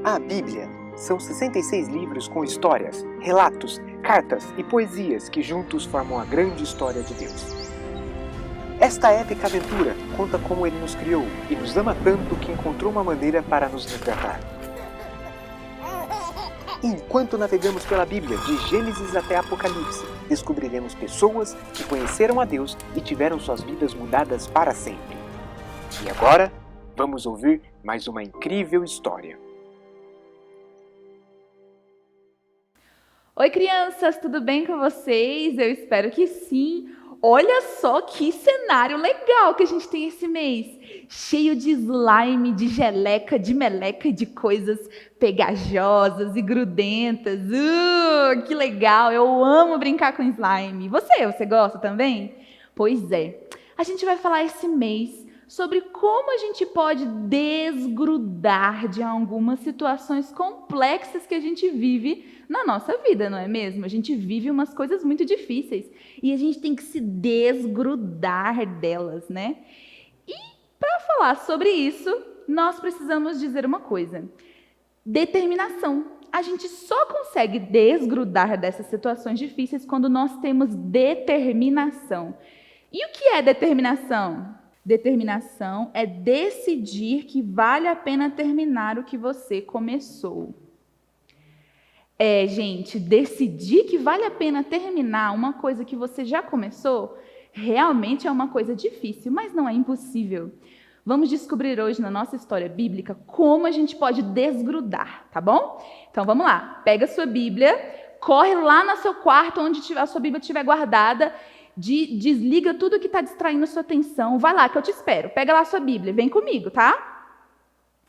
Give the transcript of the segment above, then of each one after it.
A Bíblia são 66 livros com histórias, relatos, cartas e poesias que juntos formam a grande história de Deus. Esta épica aventura conta como Ele nos criou e nos ama tanto que encontrou uma maneira para nos resgatar. Enquanto navegamos pela Bíblia, de Gênesis até Apocalipse, descobriremos pessoas que conheceram a Deus e tiveram suas vidas mudadas para sempre. E agora, vamos ouvir mais uma incrível história. Oi, crianças, tudo bem com vocês? Eu espero que sim. Olha só que cenário legal que a gente tem esse mês. Cheio de slime, de geleca, de meleca e de coisas pegajosas e grudentas. Que legal! Eu amo brincar com slime. Você gosta também? Pois é. A gente vai falar esse mês sobre como a gente pode desgrudar de algumas situações complexas que a gente vive na nossa vida, não é mesmo? A gente vive umas coisas muito difíceis e a gente tem que se desgrudar delas, né? E para falar sobre isso, nós precisamos dizer uma coisa: determinação. A gente só consegue desgrudar dessas situações difíceis quando nós temos determinação. E o que é determinação? Determinação é decidir que vale a pena terminar o que você começou. Gente, decidir que vale a pena terminar uma coisa que você já começou, realmente é uma coisa difícil, mas não é impossível. Vamos descobrir hoje na nossa história bíblica como a gente pode desgrudar, tá bom? Então vamos lá, pega a sua Bíblia, corre lá no seu quarto onde a sua Bíblia estiver guardada, desliga tudo que está distraindo a sua atenção, vai lá que eu te espero, pega lá a sua Bíblia, vem comigo, tá?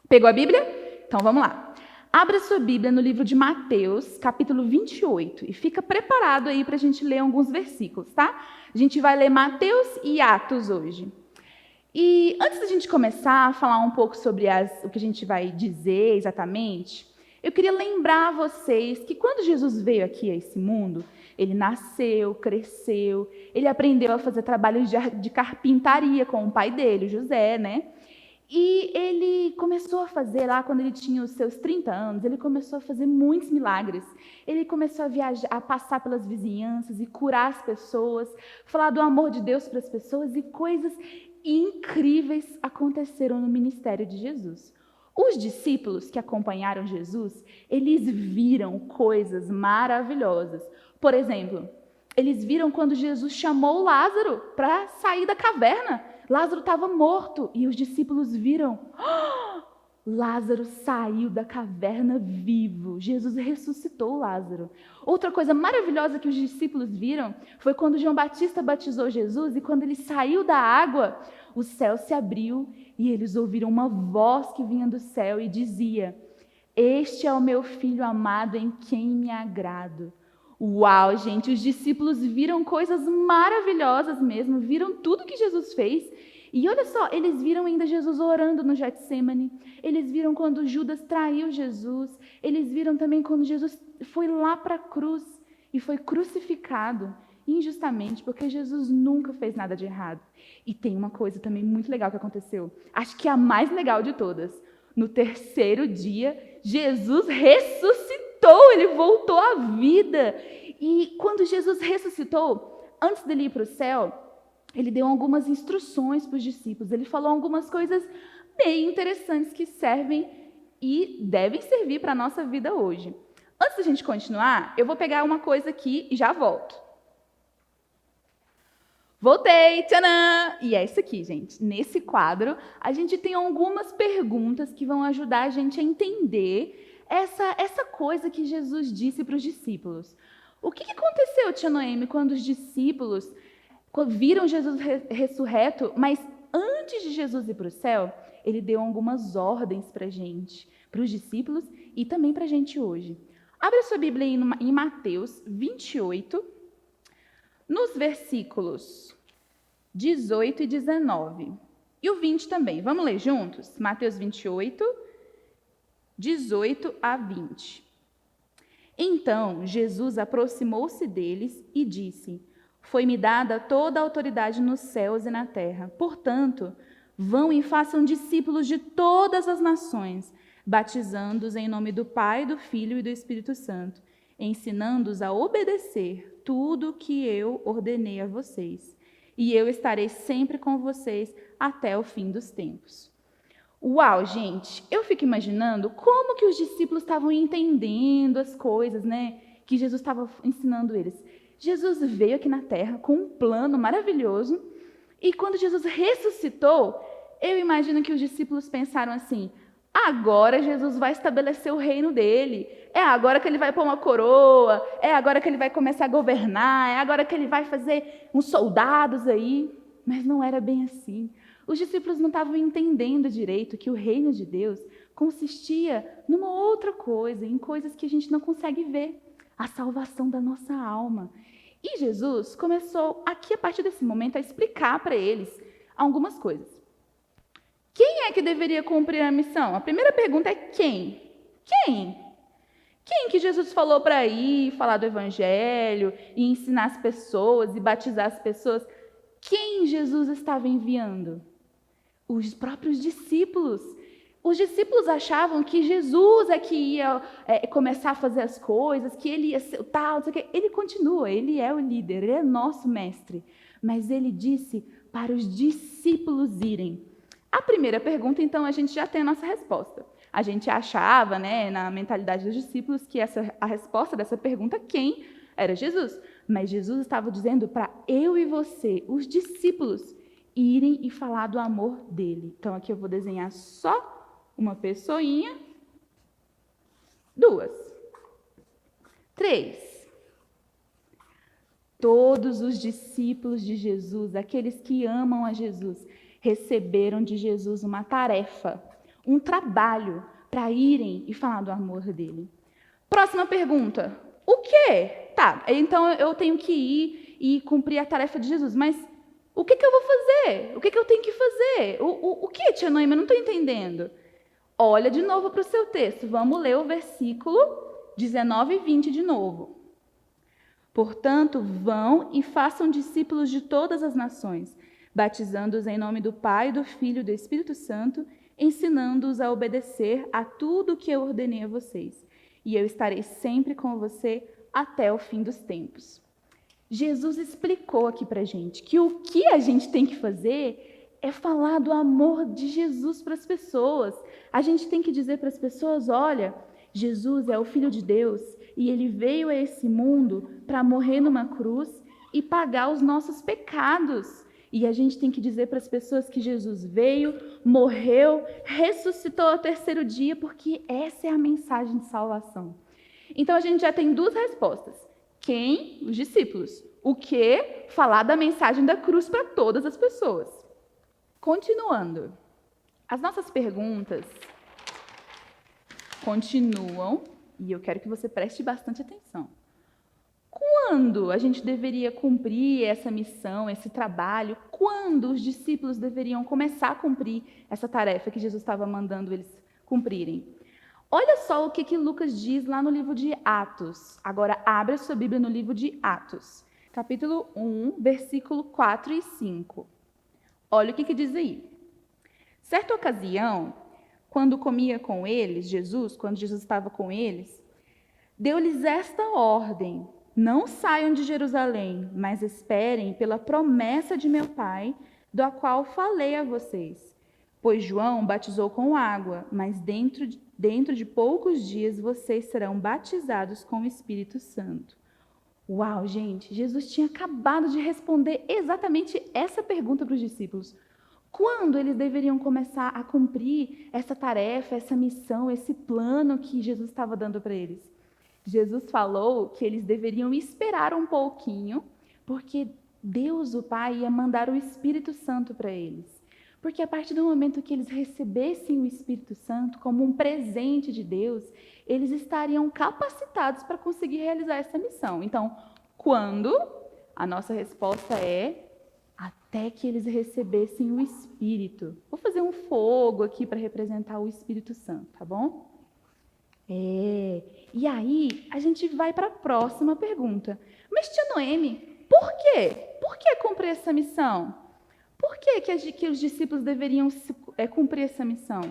Pegou a Bíblia? Então vamos lá. Abra sua Bíblia no livro de Mateus, capítulo 28, e fica preparado aí para a gente ler alguns versículos, tá? A gente vai ler Mateus e Atos hoje. E antes da gente começar a falar um pouco sobre o que a gente vai dizer exatamente, eu queria lembrar a vocês que quando Jesus veio aqui a esse mundo, ele nasceu, cresceu, ele aprendeu a fazer trabalhos de carpintaria com o pai dele, José, né? E ele começou a fazer lá, quando ele tinha os seus 30 anos, ele começou a fazer muitos milagres. Ele começou a viajar, a passar pelas vizinhanças e curar as pessoas, falar do amor de Deus para as pessoas, e coisas incríveis aconteceram no ministério de Jesus. Os discípulos que acompanharam Jesus, eles viram coisas maravilhosas. Por exemplo, eles viram quando Jesus chamou Lázaro para sair da caverna. Lázaro estava morto e os discípulos viram. Lázaro saiu da caverna vivo. Jesus ressuscitou Lázaro. Outra coisa maravilhosa que os discípulos viram foi quando João Batista batizou Jesus e quando ele saiu da água, o céu se abriu e eles ouviram uma voz que vinha do céu e dizia: "Este é o meu filho amado em quem me agrado." Uau, gente, os discípulos viram coisas maravilhosas mesmo, viram tudo que Jesus fez. E olha só, eles viram ainda Jesus orando no Getsêmani, eles viram quando Judas traiu Jesus, eles viram também quando Jesus foi lá para a cruz e foi crucificado injustamente, porque Jesus nunca fez nada de errado. E tem uma coisa também muito legal que aconteceu, acho que é a mais legal de todas. No terceiro dia, Jesus ressuscitou. Ele voltou à vida. E quando Jesus ressuscitou, antes dele ir para o céu, ele deu algumas instruções para os discípulos. Ele falou algumas coisas bem interessantes que servem e devem servir para a nossa vida hoje. Antes da gente continuar, eu vou pegar uma coisa aqui e já volto. Voltei! Tchanã! E é isso aqui, gente. Nesse quadro, a gente tem algumas perguntas que vão ajudar a gente a entender essa coisa que Jesus disse para os discípulos. O que aconteceu, tia Noemi, quando os discípulos viram Jesus ressurreto, mas antes de Jesus ir para o céu, ele deu algumas ordens para a gente, para os discípulos e também para a gente hoje. Abra sua Bíblia aí em Mateus 28, nos versículos 18 e 19. E o 20 também. Vamos ler juntos? Mateus 28, 18 a 20. Então, Jesus aproximou-se deles e disse: "Foi-me dada toda a autoridade nos céus e na terra. Portanto, vão e façam discípulos de todas as nações, batizando-os em nome do Pai, do Filho e do Espírito Santo, ensinando-os a obedecer tudo o que eu ordenei a vocês. E eu estarei sempre com vocês até o fim dos tempos. Uau, gente, eu fico imaginando como que os discípulos estavam entendendo as coisas, né, que Jesus estava ensinando eles. Jesus veio aqui na Terra com um plano maravilhoso, e quando Jesus ressuscitou, eu imagino que os discípulos pensaram assim: agora Jesus vai estabelecer o reino dele, é agora que ele vai pôr uma coroa, é agora que ele vai começar a governar, é agora que ele vai fazer uns soldados aí. Mas não era bem assim. Os discípulos não estavam entendendo direito que o reino de Deus consistia numa outra coisa, em coisas que a gente não consegue ver, a salvação da nossa alma. E Jesus começou aqui, a partir desse momento, a explicar para eles algumas coisas. Quem é que deveria cumprir a missão? A primeira pergunta é quem? Quem? Quem que Jesus falou para ir falar do evangelho e ensinar as pessoas e batizar as pessoas? Quem Jesus estava enviando? Os próprios discípulos. Os discípulos achavam que Jesus é que ia começar a fazer as coisas, que ele ia ser o tal, não sei o quê. Ele continua, ele é o líder, ele é nosso mestre. Mas ele disse para os discípulos irem. A primeira pergunta, então, a gente já tem a nossa resposta. A gente achava, né, na mentalidade dos discípulos, que a resposta dessa pergunta, quem, era Jesus. Mas Jesus estava dizendo para eu e você, os discípulos, irem e falar do amor dele. Então, aqui eu vou desenhar só uma pessoinha, 2, 3. Todos os discípulos de Jesus, aqueles que amam a Jesus, receberam de Jesus uma tarefa, um trabalho para irem e falar do amor dele. Próxima pergunta. O quê? Tá, então eu tenho que ir e cumprir a tarefa de Jesus, mas o que eu vou fazer? O que eu tenho que fazer? O que, tia Noemi? Eu não estou entendendo. Olha de novo para o seu texto. Vamos ler o versículo 19 e 20 de novo. Portanto, vão e façam discípulos de todas as nações, batizando-os em nome do Pai, do Filho e do Espírito Santo, ensinando-os a obedecer a tudo o que eu ordenei a vocês. E eu estarei sempre com você até o fim dos tempos. Jesus explicou aqui para a gente que o que a gente tem que fazer é falar do amor de Jesus para as pessoas. A gente tem que dizer para as pessoas, olha, Jesus é o Filho de Deus e ele veio a esse mundo para morrer numa cruz e pagar os nossos pecados. E a gente tem que dizer para as pessoas que Jesus veio, morreu, ressuscitou ao terceiro dia, porque essa é a mensagem de salvação. Então a gente já tem 2 respostas. Quem? Os discípulos. O que? Falar da mensagem da cruz para todas as pessoas. Continuando. As nossas perguntas continuam, e eu quero que você preste bastante atenção. Quando a gente deveria cumprir essa missão, esse trabalho? Quando os discípulos deveriam começar a cumprir essa tarefa que Jesus estava mandando eles cumprirem? Olha só o que Lucas diz lá no livro de Atos. Agora, abre a sua Bíblia no livro de Atos, capítulo 1, versículo 4 e 5. Olha o que diz aí. Certa ocasião, quando comia com eles, quando Jesus estava com eles, deu-lhes esta ordem: não saiam de Jerusalém, mas esperem pela promessa de meu Pai, da qual falei a vocês. Pois João batizou com água, mas dentro de poucos dias vocês serão batizados com o Espírito Santo. Uau, gente, Jesus tinha acabado de responder exatamente essa pergunta para os discípulos. Quando eles deveriam começar a cumprir essa tarefa, essa missão, esse plano que Jesus estava dando para eles? Jesus falou que eles deveriam esperar um pouquinho, porque Deus, o Pai, ia mandar o Espírito Santo para eles. Porque a partir do momento que eles recebessem o Espírito Santo como um presente de Deus, eles estariam capacitados para conseguir realizar essa missão. Então, quando? A nossa resposta é até que eles recebessem o Espírito. Vou fazer um fogo aqui para representar o Espírito Santo, tá bom? E aí, a gente vai para a próxima pergunta. Mas, tia Noemi, por quê? Por que cumprir essa missão? Por que os discípulos deveriam cumprir essa missão?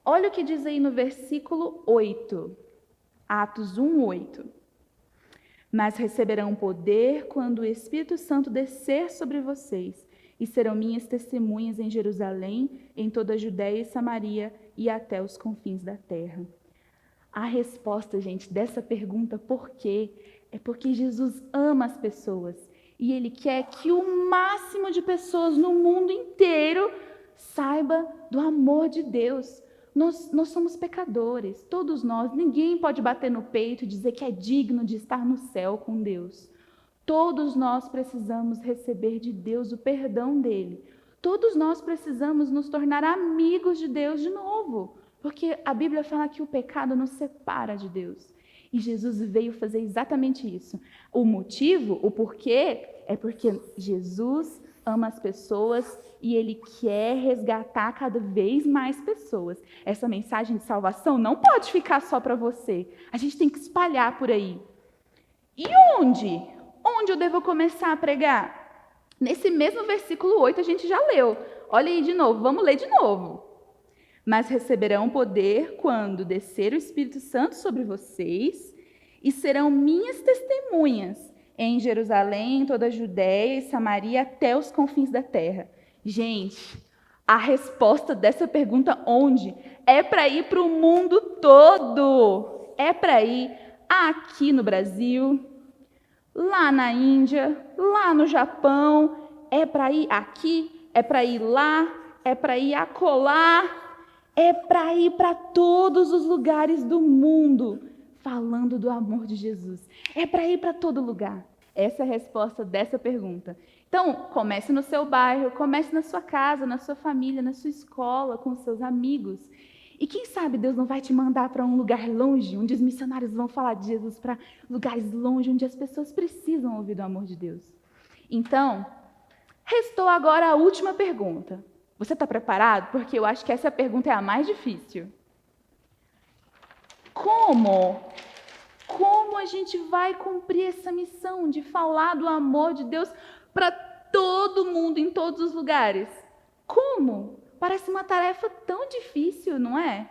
Olha o que diz aí no versículo 8, Atos 1:8. Mas receberão poder quando o Espírito Santo descer sobre vocês, e serão minhas testemunhas em Jerusalém, em toda a Judéia e Samaria e até os confins da terra. A resposta, gente, dessa pergunta, por quê? É porque Jesus ama as pessoas e Ele quer que o máximo de pessoas no mundo inteiro saiba do amor de Deus. Nós somos pecadores, todos nós. Ninguém pode bater no peito e dizer que é digno de estar no céu com Deus. Todos nós precisamos receber de Deus o perdão dele. Todos nós precisamos nos tornar amigos de Deus de novo, porque a Bíblia fala que o pecado nos separa de Deus. E Jesus veio fazer exatamente isso. O motivo, o porquê, é porque Jesus ama as pessoas e Ele quer resgatar cada vez mais pessoas. Essa mensagem de salvação não pode ficar só para você. A gente tem que espalhar por aí. E onde? Onde eu devo começar a pregar? Nesse mesmo versículo 8 a gente já leu. Olha aí de novo, vamos ler de novo. Mas receberão poder quando descer o Espírito Santo sobre vocês e serão minhas testemunhas em Jerusalém, em toda a Judéia e Samaria, até os confins da terra. Gente, a resposta dessa pergunta, onde? É para ir para o mundo todo. É para ir aqui no Brasil, lá na Índia, lá no Japão. É para ir aqui, é para ir lá, é para ir acolá. É para ir para todos os lugares do mundo, falando do amor de Jesus. É para ir para todo lugar. Essa é a resposta dessa pergunta. Então, comece no seu bairro, comece na sua casa, na sua família, na sua escola, com os seus amigos. E quem sabe Deus não vai te mandar para um lugar longe, onde os missionários vão falar de Jesus, para lugares longe, onde as pessoas precisam ouvir do amor de Deus. Então, restou agora a última pergunta. Você está preparado? Porque eu acho que essa pergunta é a mais difícil. Como a gente vai cumprir essa missão de falar do amor de Deus para todo mundo, em todos os lugares? Como? Parece uma tarefa tão difícil, não é?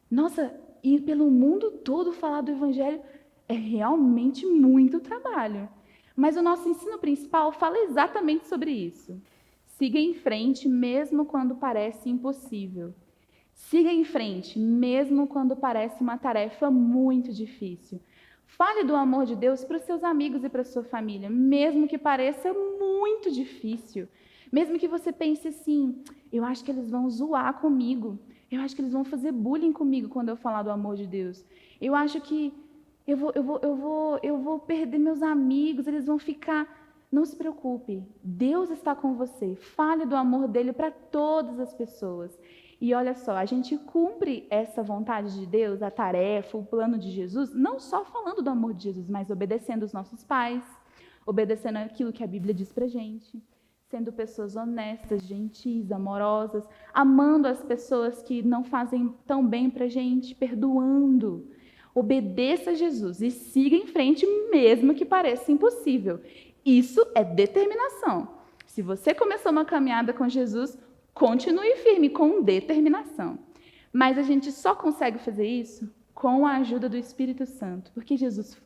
Nossa, ir pelo mundo todo falar do Evangelho é realmente muito trabalho. Mas o nosso ensino principal fala exatamente sobre isso. Siga em frente mesmo quando parece impossível. Siga em frente mesmo quando parece uma tarefa muito difícil. Fale do amor de Deus para os seus amigos e para a sua família, mesmo que pareça muito difícil. Mesmo que você pense assim, eu acho que eles vão zoar comigo. Eu acho que eles vão fazer bullying comigo quando eu falar do amor de Deus. Eu acho que eu vou perder meus amigos, eles vão ficar... Não se preocupe, Deus está com você. Fale do amor dele para todas as pessoas. E olha só, a gente cumpre essa vontade de Deus, a tarefa, o plano de Jesus, não só falando do amor de Jesus, mas obedecendo os nossos pais, obedecendo aquilo que a Bíblia diz para a gente, sendo pessoas honestas, gentis, amorosas, amando as pessoas que não fazem tão bem para a gente, perdoando. Obedeça a Jesus e siga em frente mesmo que pareça impossível. Isso é determinação. Se você começou uma caminhada com Jesus, continue firme com determinação. Mas a gente só consegue fazer isso com a ajuda do Espírito Santo, porque Jesus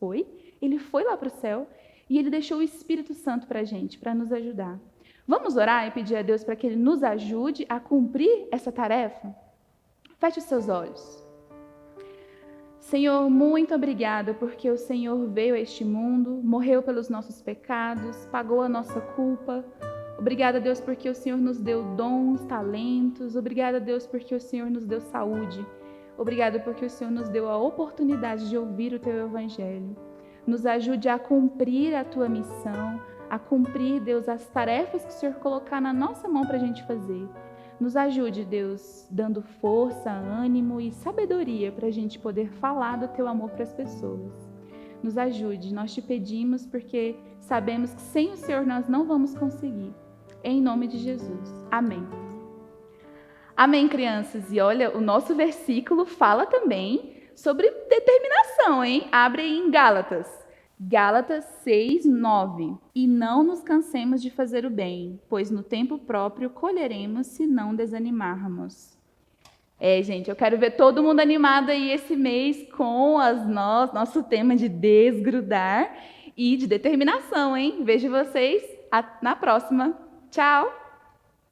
ele foi lá para o céu e ele deixou o Espírito Santo para a gente, para nos ajudar. Vamos orar e pedir a Deus para que Ele nos ajude a cumprir essa tarefa? Feche os seus olhos. Senhor, muito obrigada porque o Senhor veio a este mundo, morreu pelos nossos pecados, pagou a nossa culpa. Obrigada, Deus, porque o Senhor nos deu dons, talentos. Obrigada, Deus, porque o Senhor nos deu saúde. Obrigada porque o Senhor nos deu a oportunidade de ouvir o Teu Evangelho. Nos ajude a cumprir a Tua missão, a cumprir, Deus, as tarefas que o Senhor colocar na nossa mão para a gente fazer. Nos ajude, Deus, dando força, ânimo e sabedoria para a gente poder falar do Teu amor para as pessoas. Nos ajude, nós Te pedimos porque sabemos que sem o Senhor nós não vamos conseguir. Em nome de Jesus. Amém. Amém, crianças. E olha, o nosso versículo fala também sobre determinação, hein? Abre aí em Gálatas. Gálatas 6:9. E não nos cansemos de fazer o bem, pois no tempo próprio colheremos se não desanimarmos. Gente, eu quero ver todo mundo animado aí esse mês com nosso tema de desgrudar e de determinação, hein? Vejo vocês na próxima. Tchau!